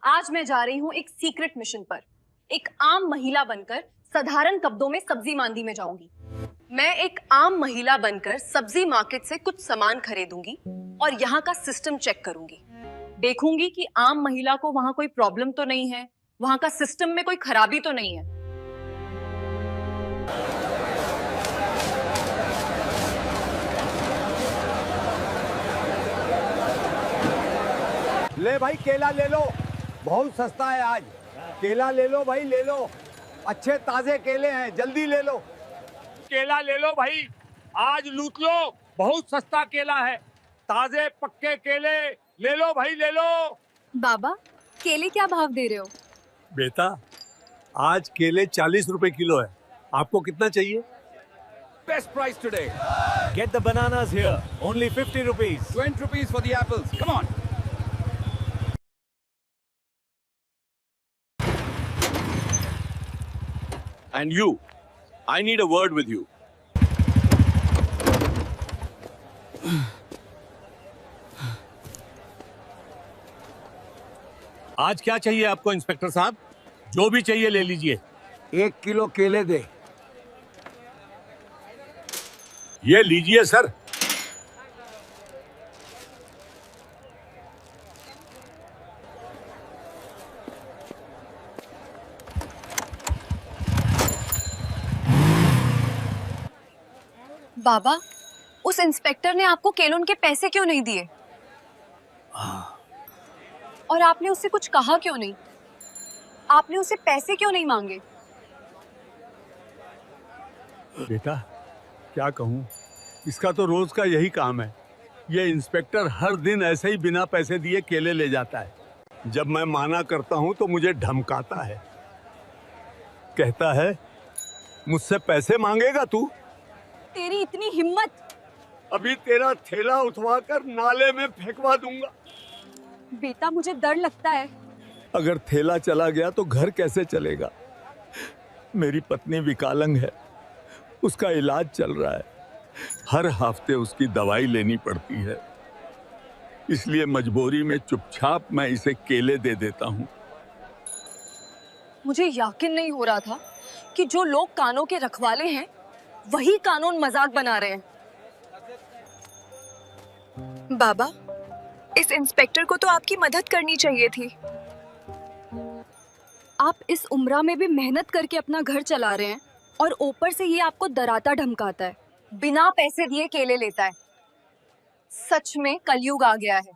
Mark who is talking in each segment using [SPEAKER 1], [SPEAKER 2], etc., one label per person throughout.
[SPEAKER 1] आज मैं जा रही हूँ एक सीक्रेट मिशन पर। एक आम महिला बनकर साधारण कपड़ों में सब्जी मंडी में जाऊंगी। मैं एक आम महिला बनकर सब्जी मार्केट से कुछ सामान खरीदूंगी और यहाँ का सिस्टम चेक करूंगी। देखूंगी कि आम महिला को वहां कोई प्रॉब्लम तो नहीं है, वहां का सिस्टम में कोई खराबी तो नहीं है।
[SPEAKER 2] ले भाई केला ले लो, बहुत सस्ता है आज। केला ले लो भाई, ले लो, अच्छे ताजे केले हैं, जल्दी ले लो।
[SPEAKER 3] केला ले लो भाई, आज लूट लो, बहुत सस्ता केला है। ताजे पक्के केले ले लो भाई, ले लो।
[SPEAKER 1] बाबा, केले क्या भाव दे रहे हो?
[SPEAKER 4] बेटा, आज केले 40 रुपए किलो है। आपको कितना चाहिए?
[SPEAKER 2] Best price today.
[SPEAKER 5] Get the bananas here. Only 50 rupees.
[SPEAKER 2] 20 rupees for the apples. Come on.
[SPEAKER 4] And you, I need a word with you. आज क्या चाहिए आपको इंस्पेक्टर साहब? जो भी चाहिए ले लीजिए।
[SPEAKER 2] 1 किलो केले दे।
[SPEAKER 4] ये लीजिए सर।
[SPEAKER 1] बाबा, उस इंस्पेक्टर ने आपको केलों के पैसे क्यों नहीं दिए? और आपने उससे कुछ कहा क्यों नहीं? आपने उससे पैसे क्यों नहीं मांगे?
[SPEAKER 4] बेटा, क्या कहूँ, इसका तो रोज का यही काम है। ये इंस्पेक्टर हर दिन ऐसे ही बिना पैसे दिए केले ले जाता है। जब मैं माना करता हूँ तो मुझे धमकाता है, कहता है मुझसे पैसे मांगेगा तू?
[SPEAKER 1] तेरी इतनी हिम्मत!
[SPEAKER 4] अभी तेरा थैला उठवाकर नाले में फेंकवा दूंगा।
[SPEAKER 1] बेटा, मुझे डर लगता है।
[SPEAKER 4] अगर थैला चला गया तो घर कैसे चलेगा? मेरी पत्नी विकलांग है, उसका इलाज चल रहा है, हर हफ्ते उसकी दवाई लेनी पड़ती है। इसलिए मजबूरी में चुपचाप मैं इसे केले दे देता हूँ।
[SPEAKER 1] मुझे यकीन नहीं हो रहा था कि जो लोग कानों के रखवाले हैं वही कानून मजाक बना रहे हैं। बाबा, इस इंस्पेक्टर को तो आपकी मदद करनी चाहिए थी। आप इस उम्र में भी मेहनत करके अपना घर चला रहे हैं और ऊपर से ये आपको डराता धमकाता है, बिना पैसे दिए केले लेता है। सच में कलयुग आ गया है।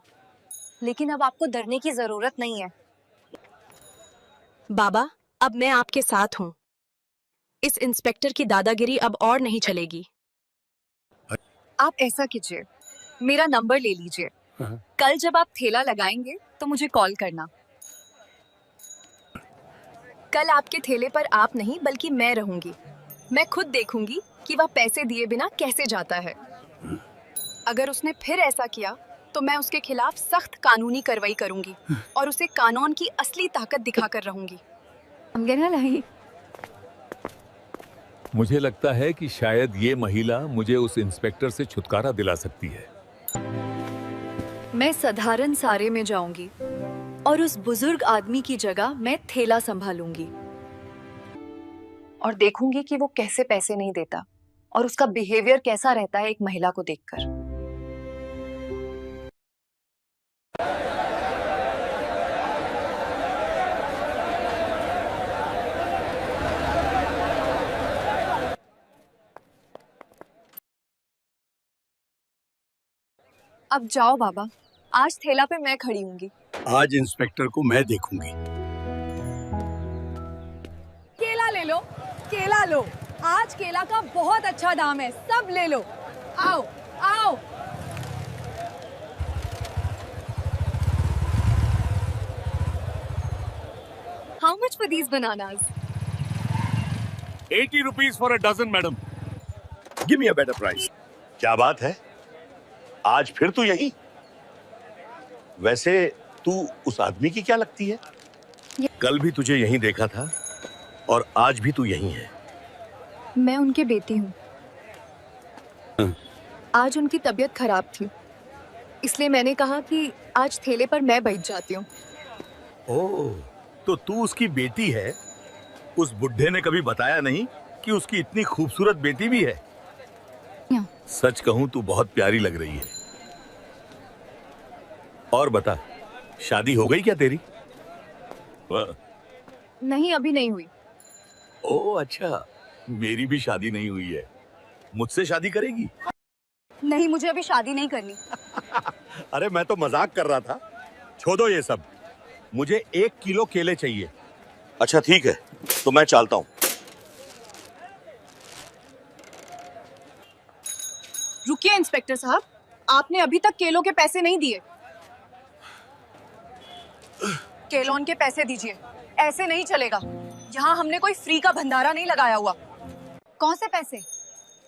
[SPEAKER 1] लेकिन अब आपको डरने की जरूरत नहीं है।
[SPEAKER 6] बाबा, अब मैं आपके साथ हूँ। इस इंस्पेक्टर की दादागिरी अब और नहीं चलेगी।
[SPEAKER 1] आप ऐसा कीजिए, मेरा नंबर ले लीजिए। कल जब आप ठेला लगाएंगे तो मुझे कॉल करना। कल आपके ठेले पर आप नहीं बल्कि मैं रहूंगी। मैं खुद देखूंगी कि वह पैसे दिए बिना कैसे जाता है। अगर उसने फिर ऐसा किया तो मैं उसके खिलाफ सख्त कानूनी कार्रवाई करूंगी और उसे कानून की असली ताकत दिखाकर रहूंगी।
[SPEAKER 4] मुझे लगता है कि शायद ये महिला मुझे उस इंस्पेक्टर से छुटकारा दिला सकती है।
[SPEAKER 1] मैं साधारण सारे में जाऊंगी और उस बुजुर्ग आदमी की जगह मैं थैला संभालूंगी और देखूंगी कि वो कैसे पैसे नहीं देता और उसका बिहेवियर कैसा रहता है एक महिला को देखकर। अब जाओ बाबा, आज ठेला पे मैं खड़ी हूँगी।
[SPEAKER 4] आज इंस्पेक्टर को मैं देखूंगी।
[SPEAKER 1] केला ले लो, केला लो। आज केला का बहुत अच्छा दाम है, सब ले लो। आओ, आओ। How much for these bananas?
[SPEAKER 4] 80 rupees for a dozen, madam. Give me a better price.
[SPEAKER 7] क्या बात है, आज फिर तू यही? वैसे तू उस आदमी की क्या लगती है?
[SPEAKER 4] कल भी तुझे यहीं देखा था और आज भी तू यहीं है।
[SPEAKER 1] मैं उनकी बेटी हूँ। आज उनकी तबीयत खराब थी, इसलिए मैंने कहा कि आज ठेले पर मैं बैठ जाती हूँ।
[SPEAKER 4] ओह, तो तू उसकी बेटी है। उस बुढ़े ने कभी बताया नहीं कि उसकी इतनी खूबसूरत बेटी भी है। सच कहूं तू बहुत प्यारी लग रही है। और बता, शादी हो गई क्या तेरी?
[SPEAKER 1] नहीं, अभी नहीं हुई।
[SPEAKER 4] ओह अच्छा, मेरी भी शादी नहीं हुई है। मुझसे शादी करेगी?
[SPEAKER 1] नहीं, मुझे अभी शादी नहीं करनी।
[SPEAKER 4] अरे मैं तो मजाक कर रहा था। छोड़ो ये सब, मुझे 1 किलो केले चाहिए।
[SPEAKER 7] अच्छा ठीक है, तो मैं चलता हूँ।
[SPEAKER 1] रुकिए इंस्पेक्टर साहब, आपने अभी तक केलों के पैसे नहीं दिए। केलोन के पैसे दीजिए, ऐसे नहीं चलेगा। यहाँ हमने कोई फ्री का भंडारा नहीं लगाया हुआ। कौन से पैसे?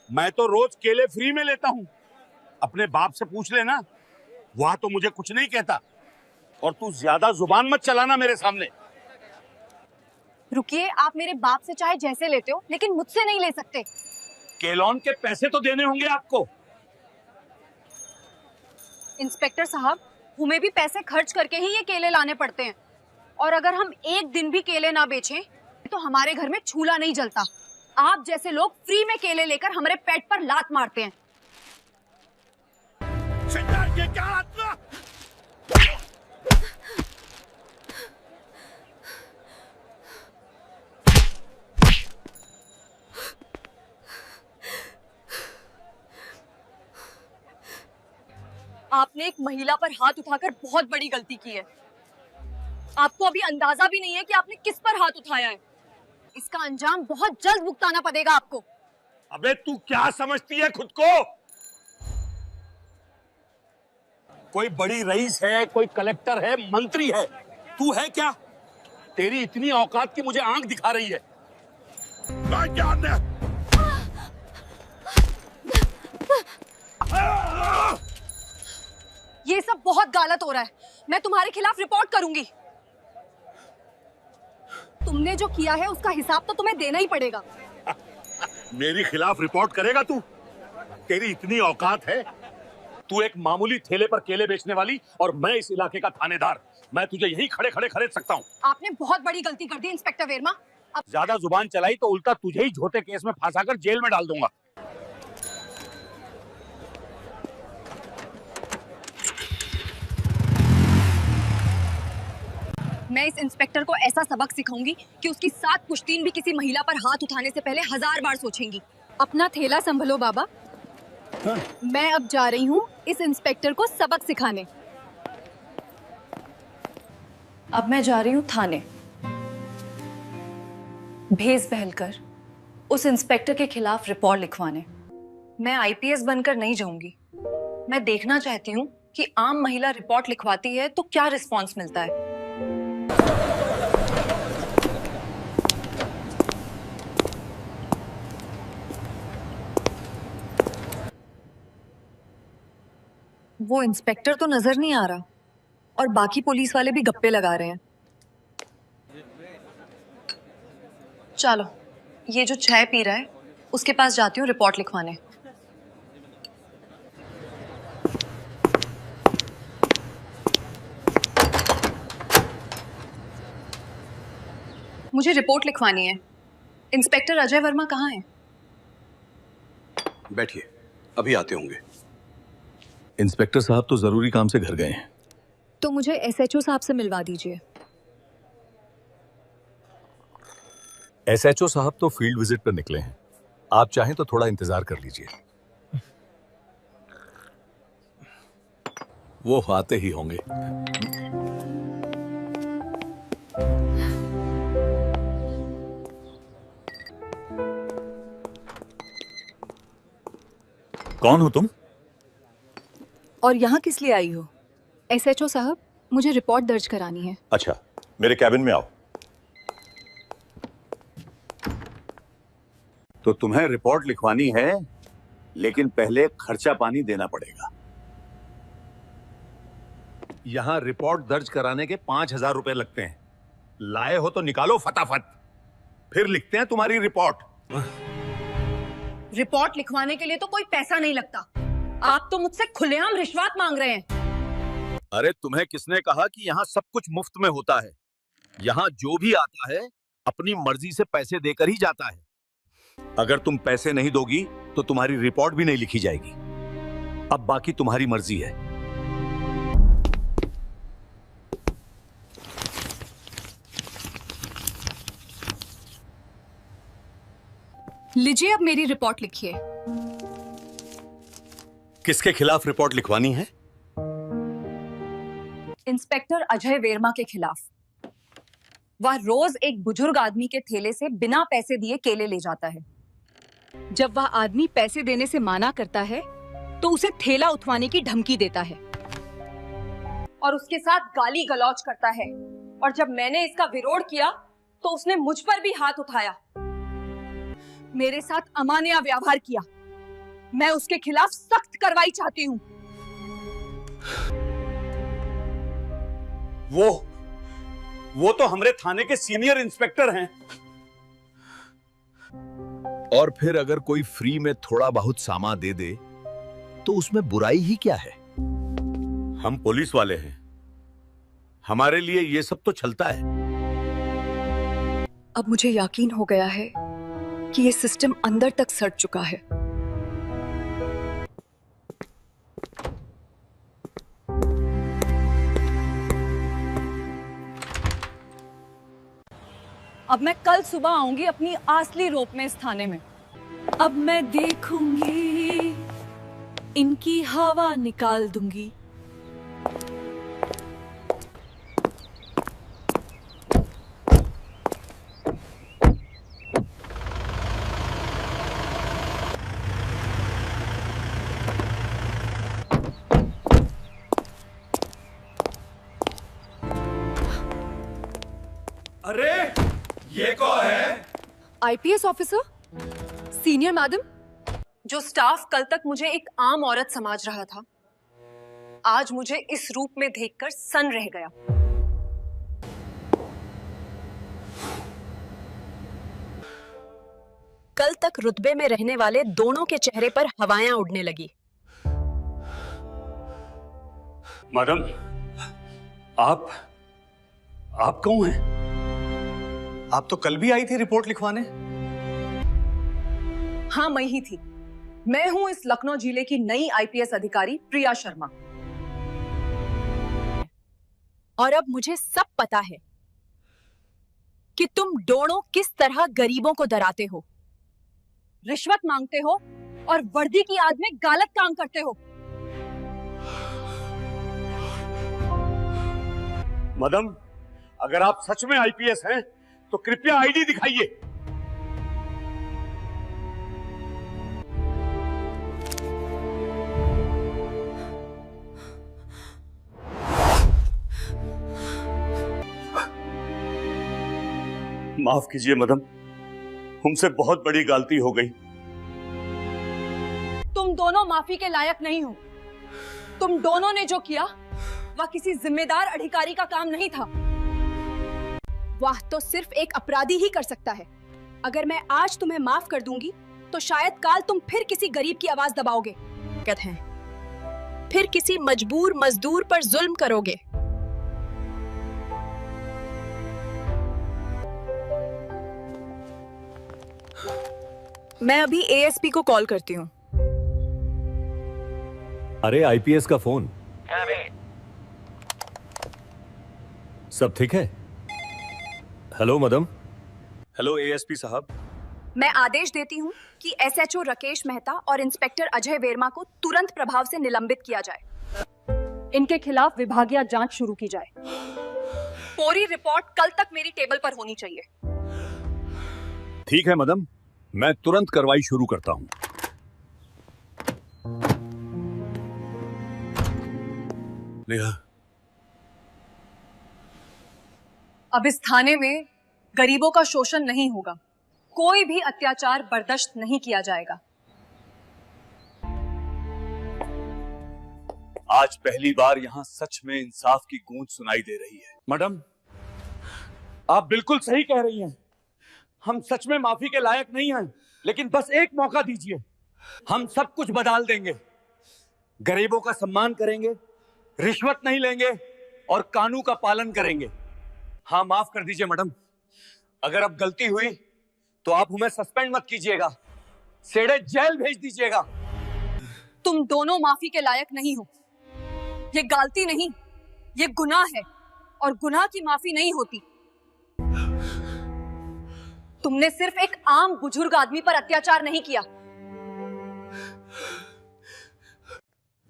[SPEAKER 3] मैं तो रोज केले फ्री में लेता हूँ। अपने बाप से पूछ लेना, वह तो मुझे कुछ नहीं कहता। और तू ज्यादा जुबान मत चलाना मेरे सामने।
[SPEAKER 1] रुकिए, आप मेरे बाप से चाहे जैसे लेते हो, लेकिन मुझसे नहीं ले सकते।
[SPEAKER 3] केलोन के पैसे तो देने होंगे आपको।
[SPEAKER 1] इंस्पेक्टर साहब, हमें भी पैसे खर्च करके ही ये केले लाने पड़ते हैं। और अगर हम एक दिन भी केले ना बेचें, तो हमारे घर में चूल्हा नहीं जलता। आप जैसे लोग फ्री में केले लेकर हमारे पेट पर लात मारते हैं।
[SPEAKER 3] ये क्या?
[SPEAKER 1] आपने एक महिला पर हाथ उठाकर बहुत बड़ी गलती की है। आपको अभी अंदाजा भी नहीं है कि आपने किस पर हाथ उठाया है। इसका अंजाम बहुत जल्द भुगताना पड़ेगा आपको।
[SPEAKER 3] अबे तू क्या समझती है खुद को? कोई बड़ी रईस है, कोई कलेक्टर है, मंत्री है, तू है क्या? तेरी इतनी औकात की मुझे आंख दिखा रही है।
[SPEAKER 1] ये सब बहुत गलत हो रहा है। मैं तुम्हारे खिलाफ रिपोर्ट करूंगी। तुमने जो किया है उसका हिसाब तो तुम्हें देना ही पड़ेगा।
[SPEAKER 3] मेरे खिलाफ रिपोर्ट करेगा तू? तेरी इतनी औकात है? तू एक मामूली ठेले पर केले बेचने वाली और मैं इस इलाके का थानेदार। मैं तुझे यही खड़े खड़े खरीद सकता हूँ।
[SPEAKER 1] आपने बहुत बड़ी गलती कर दी इंस्पेक्टर वर्मा। अब
[SPEAKER 3] ज्यादा जुबान चलाई तो उल्टा तुझे ही झूठे केस में फंसाकर जेल में डाल दूंगा।
[SPEAKER 1] मैं इस इंस्पेक्टर को ऐसा सबक सिखाऊंगी कि उसकी 7 पुश्तीन भी किसी महिला पर हाथ उठाने से पहले 1000 बार सोचेंगी। अपना थैला संभलो बाबा। मैं अब जा रही हूँ इस इंस्पेक्टर को सबक सिखाने। अब मैं जा रही हूँ थाने। भेस बहलकर उस इंस्पेक्टर के खिलाफ रिपोर्ट लिखवाने। मैं आईपीएस बनकर नहीं जाऊंगी। मैं देखना चाहती हूँ कि आम महिला रिपोर्ट लिखवाती है तो क्या रिस्पॉन्स मिलता है। वो इंस्पेक्टर तो नजर नहीं आ रहा और बाकी पुलिस वाले भी गप्पे लगा रहे हैं। चलो, ये जो चाय पी रहा है उसके पास जाती हूँ रिपोर्ट लिखवाने। मुझे रिपोर्ट लिखवानी है। इंस्पेक्टर अजय वर्मा कहाँ हैं?
[SPEAKER 8] बैठिए, अभी आते होंगे।
[SPEAKER 4] इंस्पेक्टर साहब तो जरूरी काम से घर गए हैं।
[SPEAKER 1] तो मुझे एसएचओ साहब से मिलवा दीजिए।
[SPEAKER 4] एसएचओ साहब तो फील्ड विजिट पर निकले हैं। आप चाहें तो थोड़ा इंतजार कर लीजिए। वो आते ही होंगे।
[SPEAKER 8] कौन हो तुम?
[SPEAKER 1] और यहाँ किस लिए आई हो? एसएचओ साहब, मुझे रिपोर्ट दर्ज करानी है।
[SPEAKER 7] अच्छा, मेरे कैबिन में आओ।
[SPEAKER 4] तो तुम्हें रिपोर्ट लिखवानी है, लेकिन पहले खर्चा पानी देना पड़ेगा। यहां रिपोर्ट दर्ज कराने के 5000 रुपए लगते हैं। लाए हो तो निकालो फटाफट, फिर लिखते हैं तुम्हारी रिपोर्ट।
[SPEAKER 1] रिपोर्ट लिखवाने के लिए तो कोई पैसा नहीं लगता। आप तो मुझसे खुलेआम रिश्वत मांग रहे हैं।
[SPEAKER 4] अरे तुम्हें किसने कहा कि यहाँ सब कुछ मुफ्त में होता है?
[SPEAKER 9] यहाँ जो भी आता है अपनी मर्जी से पैसे देकर ही जाता है। अगर तुम पैसे नहीं दोगी तो तुम्हारी रिपोर्ट भी नहीं लिखी जाएगी। अब बाकी तुम्हारी मर्जी है।
[SPEAKER 10] लीजिए, अब मेरी रिपोर्ट लिखिए।
[SPEAKER 9] किसके खिलाफ रिपोर्ट लिखवानी है?
[SPEAKER 10] इंस्पेक्टर अजय वर्मा के खिलाफ। वह रोज एक बुजुर्ग आदमी के थैले से बिना पैसे दिए केले ले जाता है। जब वह आदमी पैसे देने से माना करता है तो उसे थैला उठवाने की धमकी देता है
[SPEAKER 1] और उसके साथ गाली गलौज करता है। और जब मैंने इसका विरोध किया तो उसने मुझ पर भी हाथ उठाया।
[SPEAKER 10] मेरे साथ अमानवीय व्यवहार किया। मैं उसके खिलाफ सख्त कार्रवाई चाहती हूँ।
[SPEAKER 9] वो तो हमारे थाने के सीनियर इंस्पेक्टर हैं। और फिर अगर कोई फ्री में थोड़ा बहुत सामान दे दे तो उसमें बुराई ही क्या है? हम पुलिस वाले हैं, हमारे लिए ये सब तो चलता है।
[SPEAKER 10] अब मुझे यकीन हो गया है कि ये सिस्टम अंदर तक सड़ चुका है। अब मैं कल सुबह आऊंगी अपनी असली रूप में इस थाने में। अब मैं देखूंगी, इनकी हवा निकाल दूंगी।
[SPEAKER 4] अरे ये कौन है?
[SPEAKER 1] IPS officer, senior madam. जो स्टाफ कल तक मुझे एक आम औरत समझ रहा था, आज मुझे इस रूप में देखकर सन रह गया।
[SPEAKER 6] कल तक रुतबे में रहने वाले दोनों के चेहरे पर हवाएं उड़ने लगी।
[SPEAKER 3] मैडम, आप कौन हैं?
[SPEAKER 5] आप तो कल भी आई थी रिपोर्ट लिखवाने।
[SPEAKER 1] हाँ, मैं ही थी। मैं हूं इस लखनऊ जिले की नई आईपीएस अधिकारी प्रिया शर्मा।
[SPEAKER 6] और अब मुझे सब पता है कि तुम दोनों किस तरह गरीबों को डराते हो,
[SPEAKER 1] रिश्वत मांगते हो और वर्दी की आड़ में गलत काम करते हो।
[SPEAKER 3] मैडम, अगर आप सच में आईपीएस हैं तो कृपया आईडी दिखाइए। माफ कीजिए मैडम, हमसे बहुत बड़ी गलती हो गई।
[SPEAKER 1] तुम दोनों माफी के लायक नहीं हो। तुम दोनों ने जो किया वह किसी जिम्मेदार अधिकारी का काम नहीं था।
[SPEAKER 6] वाह, तो सिर्फ एक अपराधी ही कर सकता है। अगर मैं आज तुम्हें माफ कर दूंगी तो शायद काल तुम फिर किसी गरीब की आवाज दबाओगे, कहते हैं, फिर किसी मजबूर मजदूर पर जुल्म करोगे। मैं अभी एएसपी को कॉल करती हूँ।
[SPEAKER 5] अरे आईपीएस का फोन। सब ठीक है? Hello madam.
[SPEAKER 9] हेलो एएसपी साहब।
[SPEAKER 6] मैं आदेश देती हूँ कि एसएचओ राकेश मेहता और इंस्पेक्टर अजय वर्मा को तुरंत प्रभाव से निलंबित किया जाए।
[SPEAKER 1] इनके खिलाफ विभागीय जांच शुरू की जाए। पूरी रिपोर्ट कल तक मेरी टेबल पर होनी चाहिए।
[SPEAKER 9] ठीक है मैडम, मैं तुरंत कार्रवाई शुरू करता हूँ। नेहा,
[SPEAKER 1] अब इस थाने में गरीबों का शोषण नहीं होगा। कोई भी अत्याचार बर्दाश्त नहीं किया जाएगा।
[SPEAKER 9] आज पहली बार यहाँ सच में इंसाफ की गूंज सुनाई दे रही है।
[SPEAKER 3] मैडम, आप बिल्कुल सही कह रही हैं। हम सच में माफी के लायक नहीं हैं, लेकिन बस एक मौका दीजिए, हम सब कुछ बदल देंगे। गरीबों का सम्मान करेंगे, रिश्वत नहीं लेंगे और कानून का पालन करेंगे।
[SPEAKER 11] हाँ, माफ कर दीजिए मैडम। अगर अब गलती हुई तो आप हमें सस्पेंड मत कीजिएगा, सीधे जेल भेज दीजिएगा।
[SPEAKER 1] तुम दोनों माफी के लायक नहीं हो। ये गलती नहीं, ये गुनाह है, और गुनाह की माफी नहीं होती। तुमने सिर्फ एक आम बुजुर्ग आदमी पर अत्याचार नहीं किया,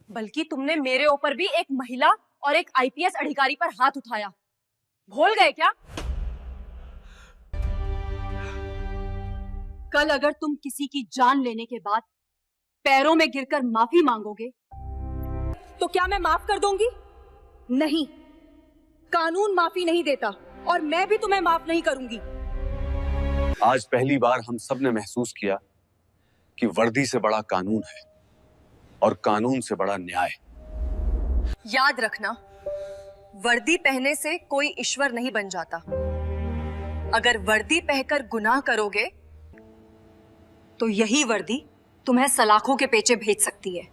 [SPEAKER 1] बल्कि तुमने मेरे ऊपर भी एक महिला और एक आईपीएस अधिकारी पर हाथ उठाया। भूल गए क्या? कल अगर तुम किसी की जान लेने के बाद पैरों में गिरकर माफी मांगोगे तो क्या मैं माफ कर दूंगी? नहीं, कानून माफी नहीं देता, और मैं भी तुम्हें माफ नहीं करूंगी।
[SPEAKER 11] आज पहली बार हम सब ने महसूस किया कि वर्दी से बड़ा कानून है और कानून से बड़ा न्याय।
[SPEAKER 1] याद रखना, वर्दी पहनने से कोई ईश्वर नहीं बन जाता। अगर वर्दी पहनकर गुनाह करोगे तो यही वर्दी तुम्हें सलाखों के पेचे भेज सकती है।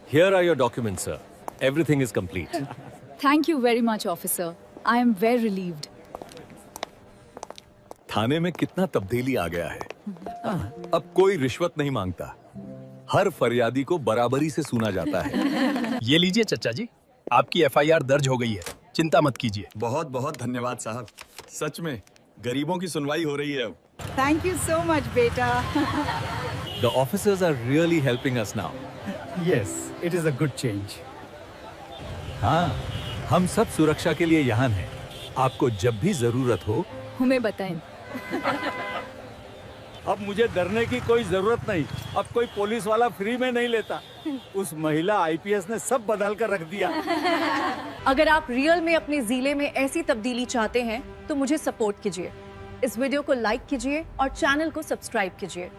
[SPEAKER 5] Here are your documents, sir. Everything is complete.
[SPEAKER 10] Thank you very much, officer. I am very relieved.
[SPEAKER 9] थाने में कितना तब्दीली आ गया है। अब कोई रिश्वत नहीं मांगता, हर फरियादी को बराबरी से सुना जाता है।
[SPEAKER 12] ये लीजिए चचा जी, आपकी एफआईआर दर्ज हो गई है, चिंता मत कीजिए।
[SPEAKER 13] बहुत बहुत धन्यवाद साहब, सच में गरीबों की सुनवाई हो रही है अब।
[SPEAKER 14] Thank you so much, बेटा।
[SPEAKER 5] The officers are really helping us now.
[SPEAKER 12] Yes, it is a good change.
[SPEAKER 9] हाँ, हम सब सुरक्षा के लिए यहाँ हैं। आपको जब भी जरूरत हो
[SPEAKER 10] हमें बताएं।
[SPEAKER 4] अब मुझे डरने की कोई जरूरत नहीं। अब कोई पुलिस वाला फ्री में नहीं लेता। उस महिला आईपीएस ने सब बदल कर रख दिया।
[SPEAKER 1] अगर आप रियल में अपने जिले में ऐसी तब्दीली चाहते हैं तो मुझे सपोर्ट कीजिए। इस वीडियो को लाइक कीजिए और चैनल को सब्सक्राइब कीजिए।